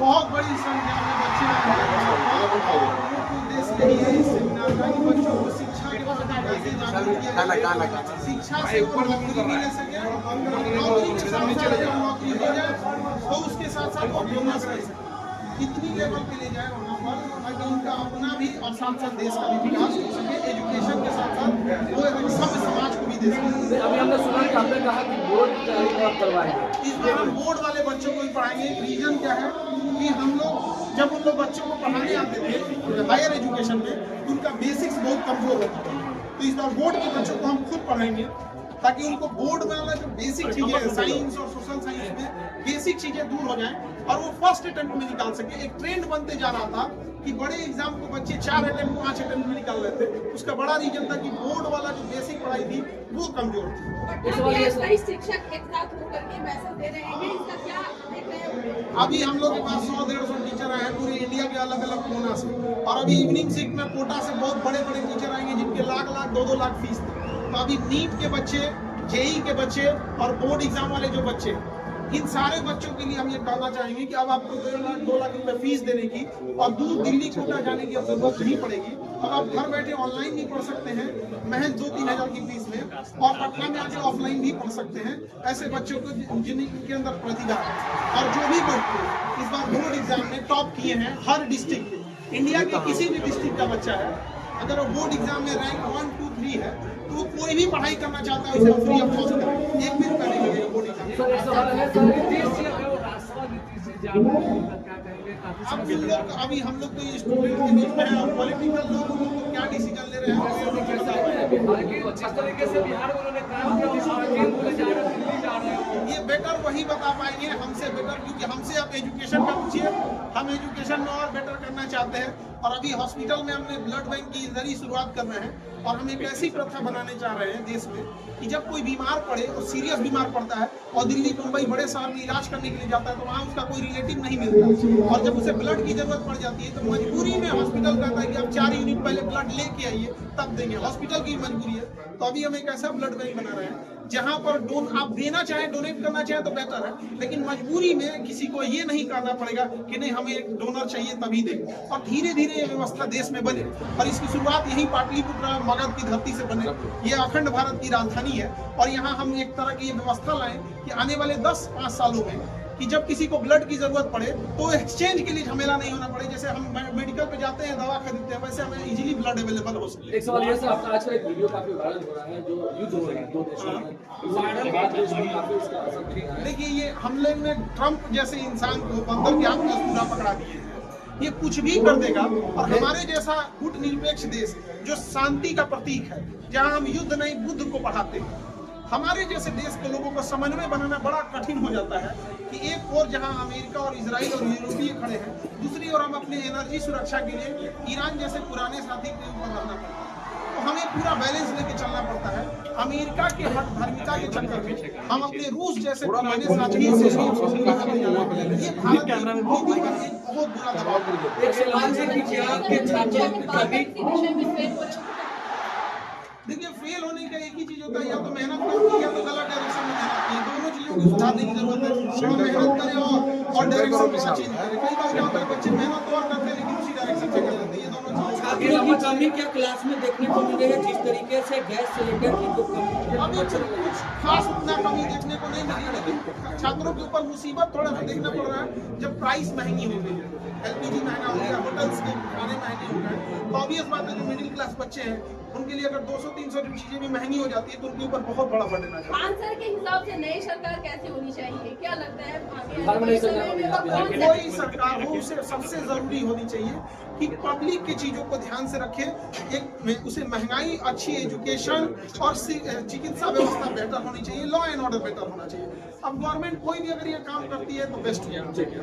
बहुत बड़ी संख्या में बच्चे उद्देश्य यही है इस सेमिनार का कि बच्चों को शिक्षा के बारे में कैसे जागरूक, शिक्षा से वो नौकरी भी ले सके, नौकरी के साथ साथ जब नौकरी हो जाए तो उसके साथ साथ वो बिजनेस कर सके, कितनी लेवल पे ले जाए वहाँ पर ताकि उनका अपना भी और साथ साथ देश का भी विकास हो सके। एजुकेशन के साथ साथ वो सब समाज को भी दे सके। अभी हमने सुना कि आपने कहा कि बोर्ड करवाएंगे, इस बार हम बोर्ड वाले बच्चों को भी पढ़ाएंगे। रीजन क्या है कि हम लोग जब उन लोग बच्चों को पढ़ाने आते थे हायर एजुकेशन में उनका बेसिक्स बहुत कमजोर होता था, तो इस बार बोर्ड के बच्चों को हम खुद पढ़ाएंगे ताकि उनको बोर्ड में वाला जो बेसिक चीजें है साइंस और सोशल साइंस में बेसिक चीजें दूर हो जाएं और वो फर्स्ट अटेम्प्ट में निकाल सके। एक ट्रेंड बनते जा रहा था कि बड़े एग्जाम को बच्चे 4 अटेम्प्ट 5 अटेम्प्ट में निकाल रहे थे, उसका बड़ा रीजन था कि बोर्ड वाला जो बेसिक पढ़ाई थी वो कमजोर थी। शिक्षक एक साथ होकर के मैसेज दे रहे हैं, इसका क्या देख रहे हैं? अभी हम लोग के पास 100-150 टीचर आए हैं पूरे इंडिया के अलग अलग कोना से, और अभी इवनिंग शिफ्ट में कोटा से बहुत बड़े बड़े टीचर आएंगे जिनके लाख 2-2 लाख फीस थी। तो अभी नीट के बच्चे, जेई के बच्चे और बोर्ड एग्जाम वाले जो बच्चे, इन सारे बच्चों के लिए हम ये कहना चाहेंगे कि अब आपको 2 लाख रुपए फीस देने की और दूर दिल्ली कोटा जाने की अब जरूरत नहीं पड़ेगी। अब आप घर बैठे ऑनलाइन भी पढ़ सकते हैं महज 2-3 हज़ार की फीस में, और पटना में आके ऑफलाइन भी पढ़ सकते हैं। ऐसे बच्चों को जिनके अंदर प्रतिभा है और जो भी बच्चे इस बार बोर्ड एग्जाम में टॉप किए हैं हर डिस्ट्रिक्ट के, इंडिया के किसी भी डिस्ट्रिक्ट का बच्चा है, अगर वो बोर्ड एग्जाम में रैंक 1, 2, 3 है तो वो कोई भी पढ़ाई करना चाहता है उसे फ्री ऑफ कॉस्ट करें, 1 भी रुपया नहीं लगेगा बोर्ड एग्जाम। अब जिन लोग अभी हम लोग तो ये स्टूडेंट के बीच में है और पॉलिटिकल लोग उनको क्या डिसीजन ले रहे हैं ये बेटर वही बता पाएंगे हमसे बेटर, क्योंकि हमसे आप एजुकेशन का पूछिए, हम एजुकेशन में और बेटर करना चाहते हैं। और अभी हॉस्पिटल में हमने ब्लड बैंक की जरिए शुरुआत कर रहे हैं और हम एक ऐसी प्रथा बनाने चाह रहे हैं देश में कि जब कोई बीमार पड़े और सीरियस बीमार पड़ता है और दिल्ली मुंबई बड़े शहर में इलाज करने के लिए जाता है तो वहाँ उसका कोई रिलेटिव नहीं मिलता, और जब उसे ब्लड की जरूरत पड़ जाती है तो मजबूरी में हॉस्पिटल कहता है कि आप 4 यूनिट पहले ब्लड लेके आइए तब देंगे, हॉस्पिटल की मजबूरी है। तो अभी हम एक ऐसा ब्लड बैंक बना रहे हैं जहाँ पर आप देना चाहें, डोनेट करना चाहें तो बेहतर है, लेकिन मजबूरी में किसी को ये नहीं कहना पड़ेगा कि नहीं हमें एक डोनर चाहिए तभी देंगे। और धीरे धीरे ये व्यवस्था देश में बने और इसकी शुरुआत यही पाटलिपुत्र मगध की धरती से बने। ये अखंड भारत की राजधानी है और यहाँ हम एक तरह की ये व्यवस्था लाएं कि आने वाले 10-5 सालों में कि जब किसी को ब्लड की जरूरत पड़े तो एक्सचेंज के लिए झमेला नहीं होना पड़े। जैसे हम मेडिकल पे जाते हैं दवा खरीदते हैं, वैसे हमें इजीली ब्लड अवेलेबल हो सके। एक सवाल ये सर, आपका आज का एक वीडियो काफी वायरल हो रहा है जो युद्ध हो रहा है 2 देशों में। देखिए ये हमले में ट्रंप जैसे इंसान को बंदर के हाथ में पूरा पकड़ा दिए हैं, ये कुछ भी कर देगा। और हमारे जैसा गुटनिरपेक्ष देश जो शांति का प्रतीक है, जहाँ हम युद्ध नहीं बुद्ध को पढ़ाते हैं, हमारे जैसे देश के लोगों को समन्वय बनाना बड़ा कठिन हो जाता है कि एक ओर जहां अमेरिका और इजराइल और यूरोपीय खड़े हैं, दूसरी ओर हम अपने एनर्जी सुरक्षा के लिए ईरान जैसे पुराने साथी के ऊपर रहना पड़ता है। तो हमें पूरा बैलेंस लेके चलना पड़ता है। अमेरिका के हठधर्मिता के चक्कर में हम अपने रूस जैसे पुराने साथी से ये भारत की बहुत बुरा दबाव। एक सवाल है कि क्या आपके छात्र देखिए फेल होने का एक ही चीज होता है, या तो मेहनत करो या तो गलत डायरेक्शन में मेहनत की, दोनों चीजों को सुधारने की जरूरत है। और मेहनत करें और डायरेक्शन में चेंज करें। कई बार क्या होता है बच्चे मेहनत तो और करते हैं लेकिन उसी डायरेक्शन से कर लेते हैं। ये दोनों चीजें आगे की कमी क्या क्लास में देखने को मिल रही है, जिस तरीके से गैस सिलेंडर की जो कमी अभी कुछ खास उतना कमी देखने को नहीं मिली, लेकिन छात्रों के ऊपर मुसीबत थोड़ा सा देखना पड़ रहा है जब प्राइस महंगी हो गई है, एलपीजी महंगा हो गया, होटल्स के खाने महंगे हो गए। तो ऑब्वियस बात है जो मिडिल क्लास बच्चे हैं उनके लिए अगर 200-300 की चीजें भी महंगी हो जाती है तो उनके ऊपर बहुत बड़ा बर्डन आ जाता है। आंसर के हिसाब से नई सरकार कैसे होनी चाहिए, क्या लगता है? कोई सरकार हो उसे सबसे जरूरी होनी चाहिए कि पब्लिक की चीजों को ध्यान से रखे, एक उसे महंगाई, अच्छी एजुकेशन और चिकित्सा व्यवस्था बेहतर होनी चाहिए, लॉ एंड ऑर्डर बेटर होना चाहिए। अब गवर्नमेंट कोई भी अगर ये काम करती है तो बेस्ट होना चाहिए।